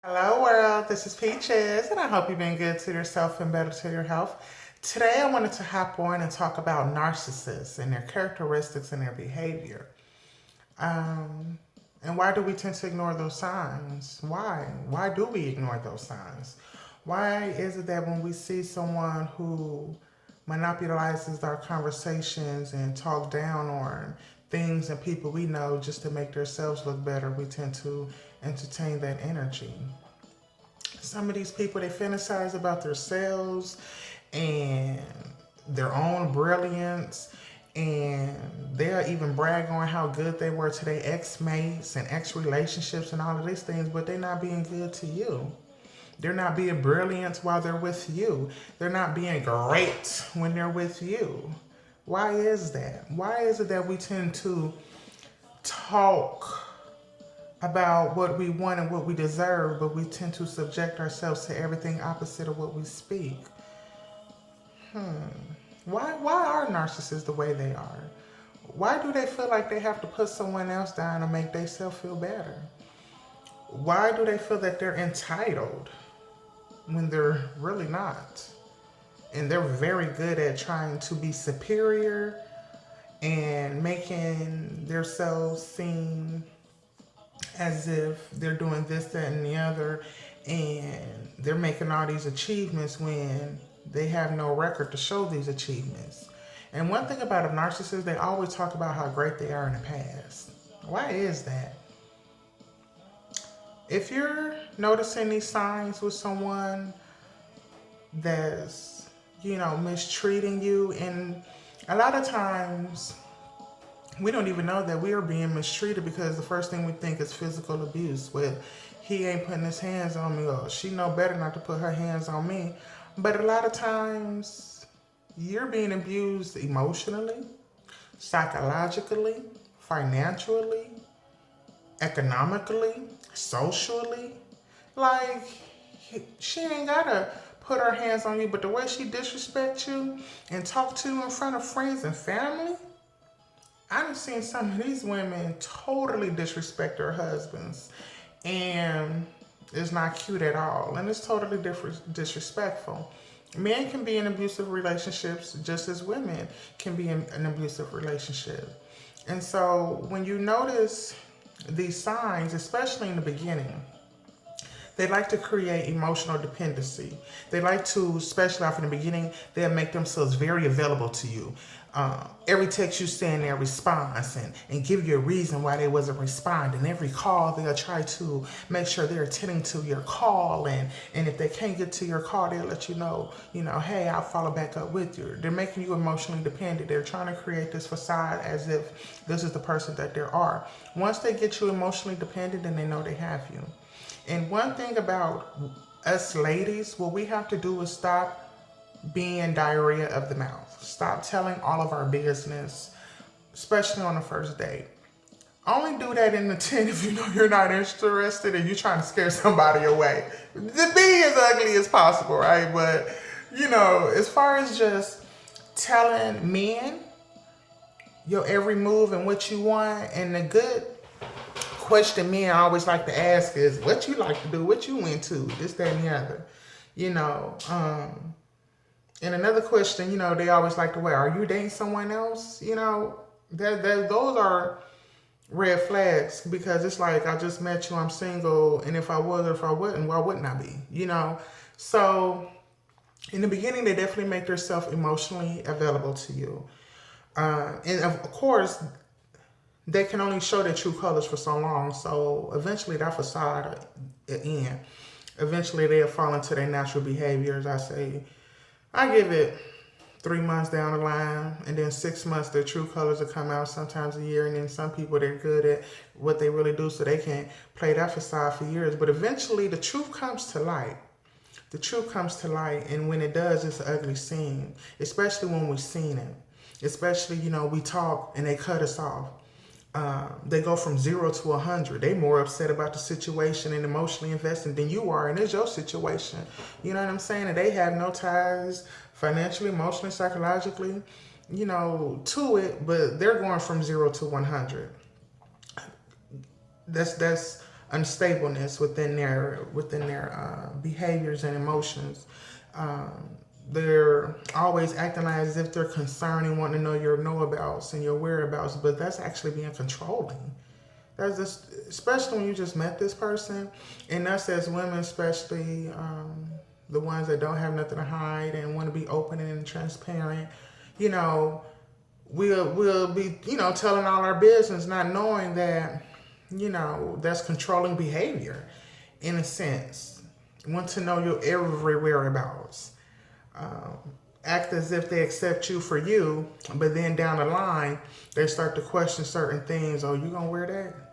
Hello world, this is Peaches, and I hope you've been good to yourself and better to your health. Today I wanted to hop on and talk about narcissists and their characteristics and their behavior. Um, and why do we tend to ignore those signs? Why? Why do we ignore those signs? Why is it that when we see someone who monopolizes our conversations and talk down on things and people we know just to make themselves look better, we tend to entertain that energy? Some of these people, they fantasize about themselves and their own brilliance, and they'll even brag on how good they were to their ex-mates and ex-relationships and all of these things, but they're not being good to you. They're not being brilliant while they're with you. They're not being great when they're with you. Why is that? Why is it that we tend to talk about what we want and what we deserve, but we tend to subject ourselves to everything opposite of what we speak? Why are narcissists the way they are? Why do they feel like they have to put someone else down to make themselves feel better? Why do they feel that they're entitled when they're really not? And they're very good at trying to be superior and making themselves seem as if they're doing this, that, and the other, and they're making all these achievements when they have no record to show these achievements. And one thing about a narcissist, they always talk about how great they are in the past. Why is that? If you're noticing these signs with someone that's, mistreating you, and a lot of times we don't even know that we are being mistreated because the first thing we think is physical abuse. Well, he ain't putting his hands on me, or she know better not to put her hands on me. But a lot of times you're being abused emotionally, psychologically, financially, economically, socially. Like, she ain't gotta put her hands on you, but the way she disrespects you and talk to you in front of friends and family, I've seen some of these women totally disrespect their husbands, and it's not cute at all, and it's totally disrespectful. Men can be in abusive relationships just as women can be in an abusive relationship. And so when you notice these signs, especially in the beginning, they like to create emotional dependency. They like to, especially off in the beginning, they'll make themselves very available to you. Every text you send, their response, and give you a reason why they wasn't responding. Every call, they'll try to make sure they're attending to your call, and if they can't get to your call, they'll let you know, hey, I'll follow back up with you. They're making you emotionally dependent. They're trying to create this facade as if this is the person that they are. Once they get you emotionally dependent, then they know they have you. And one thing about us ladies, what we have to do is stop being diarrhea of the mouth. Stop telling all of our business, especially on the first date. Only do that in the tent if you know you're not interested and you're trying to scare somebody away. To be as ugly as possible, right? But, as far as just telling men your every move and what you want, and the good question men always like to ask is, what you like to do, what you into, this, that, and the other. And another question, they always like to wear, are you dating someone else? Those are red flags, because it's like, I just met you, I'm single, and if I was or if I wasn't, why wouldn't I be? So in the beginning, they definitely make themselves emotionally available to you. And of course, they can only show their true colors for so long. So eventually that facade will end. Eventually they'll fall into their natural behaviors. I give it 3 months down the line, and then 6 months their true colors will come out, sometimes a year. And then some people, they're good at what they really do, so they can play that facade for years. But eventually the truth comes to light. The truth comes to light, and when it does, it's an ugly scene, especially when we've seen it. Especially, we talk and they cut us off. They go from 0 to 100. They more upset about the situation and emotionally invested than you are, and it's your situation. You know what I'm saying? And they have no ties financially, emotionally, psychologically, to it, but they're going from 0 to 100. That's unstableness within their behaviors and emotions. They're always acting as if they're concerned and wanting to know your know-abouts and your whereabouts, but that's actually being controlling. That's just, especially when you just met this person, and us as women, especially the ones that don't have nothing to hide and want to be open and transparent. You know, we'll be, you know, telling all our business, not knowing that, you know, that's controlling behavior in a sense. Want to know your every whereabouts. Act as if they accept you for you, but then down the line, they start to question certain things. Oh, you gonna wear that?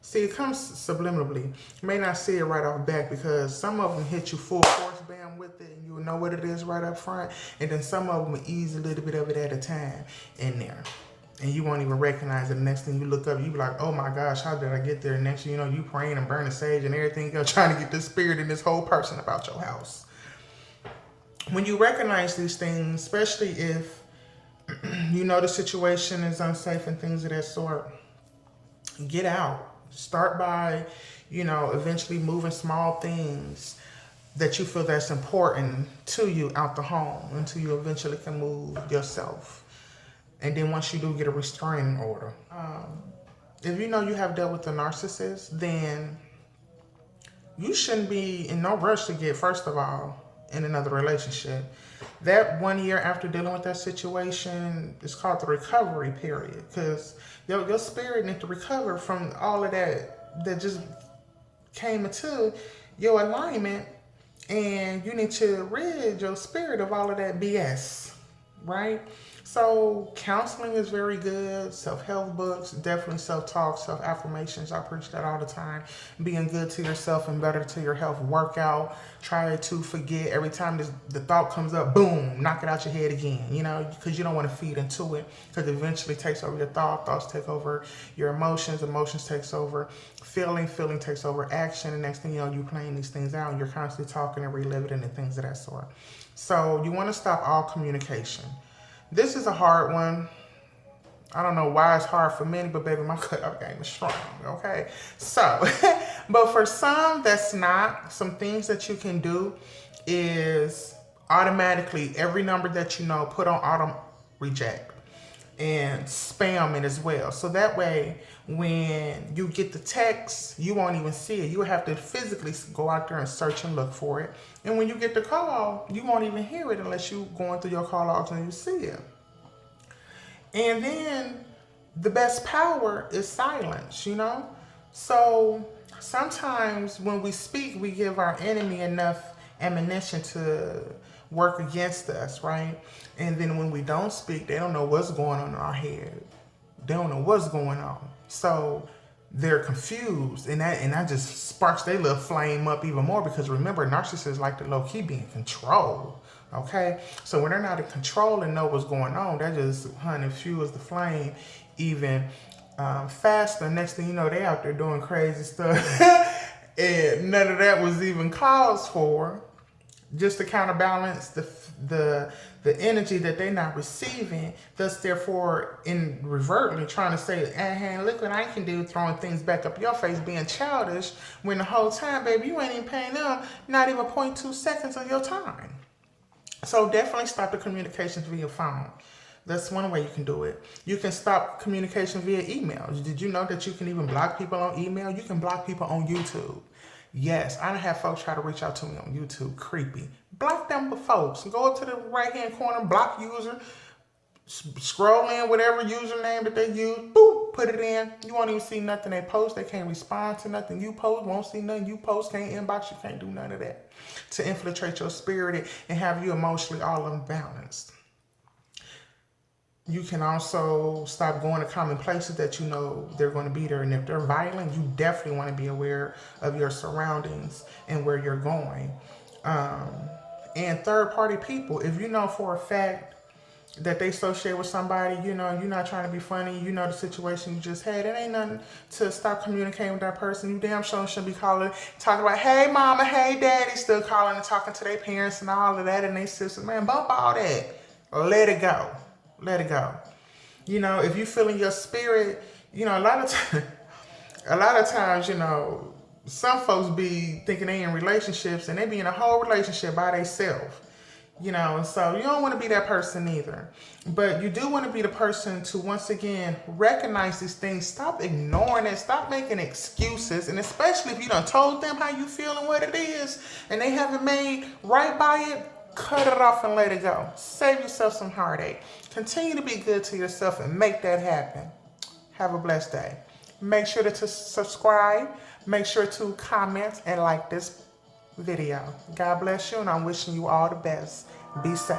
See, it comes subliminally. You may not see it right off back because some of them hit you full force bam with it and you will know what it is right up front. And then some of them will ease a little bit of it at a time in there. And you won't even recognize it. The next thing you look up, you be like, oh my gosh, how did I get there? Next thing you know, you praying and burning sage and everything else, trying to get this spirit in this whole person about your house. When you recognize these things, especially if you know the situation is unsafe and things of that sort, get out. Start by, you know, eventually moving small things that you feel that's important to you out the home until you eventually can move yourself. And then once you do get a restraining order. If you know you have dealt with a narcissist, then you shouldn't be in no rush to get, first of all, in another relationship. That 1 year after dealing with that situation is called the recovery period, because your spirit needs to recover from all of that just came into your alignment, and you need to rid your spirit of all of that BS, right? So counseling is very good. Self-help books, definitely self-talk, self-affirmations. I preach that all the time. Being good to yourself and better to your health. Workout. Try to forget every time the thought comes up, boom, knock it out your head again, you know, because you don't want to feed into it, because it eventually takes over your thoughts take over your emotions takes over feeling takes over action, and next thing you know, you're playing these things out and you're constantly talking and reliving and things of that sort. So you want to stop all communication. This is a hard one. I don't know why it's hard for many, but baby, my cutoff game is strong, okay? So, but for some that's not, some things that you can do is automatically, every number that you know, put on auto reject and spam it as well. So that way, when you get the text, you won't even see it. You have to physically go out there and search and look for it. And when you get the call, you won't even hear it unless you're going through your call logs and you see it. And then the best power is silence, you know? So sometimes when we speak, we give our enemy enough ammunition to work against us, right? And then when we don't speak, they don't know what's going on in our head. They don't know what's going on. So they're confused, and that just sparks their little flame up even more, because remember, narcissists like to low-key be in control. Okay, so when they're not in control and know what's going on, that just fuels the flame even faster. Next thing you know, they out there doing crazy stuff, and none of that was even cause for. Just to counterbalance the energy that they're not receiving, thus therefore inadvertently trying to say, hey, look what I can do, throwing things back up your face, being childish, when the whole time, baby, you ain't even paying them not even 0.2 seconds of your time. So definitely stop the communications via phone. That's one way you can do it. You can stop communication via email. Did you know that you can even block people on email? You can block people on YouTube. Yes, I done had folks try to reach out to me on YouTube. Creepy. Block them folks. Go up to the right-hand corner, block user, scroll in whatever username that they use, boop, put it in. You won't even see nothing they post. They can't respond to nothing you post. Won't see nothing you post. Can't inbox. You can't do none of that to infiltrate your spirit and have you emotionally all unbalanced. You can also stop going to common places that you know they're going to be there. And if they're violent, you definitely want to be aware of your surroundings and where you're going. And third-party people, if you know for a fact that they associate with somebody, you know, you're not trying to be funny, you know the situation you just had, it ain't nothing to stop communicating with that person. You damn sure shouldn't be calling, talking about, hey mama, hey daddy, still calling and talking to their parents and all of that and their sisters. Man, bump all that. Let it go. Let it go. You know, if you feel in your spirit, you know, a lot of times, a lot of times, some folks be thinking they in relationships and they be in a whole relationship by themselves. And so you don't want to be that person either. But you do want to be the person to, once again, recognize these things. Stop ignoring it. Stop making excuses. And especially if you done told them how you feel and what it is, and they haven't made right by it, cut it off and let it go. Save yourself some heartache. Continue to be good to yourself and make that happen. Have a blessed day. Make sure to subscribe. Make sure to comment and like this video. God bless you, and I'm wishing you all the best. Be safe.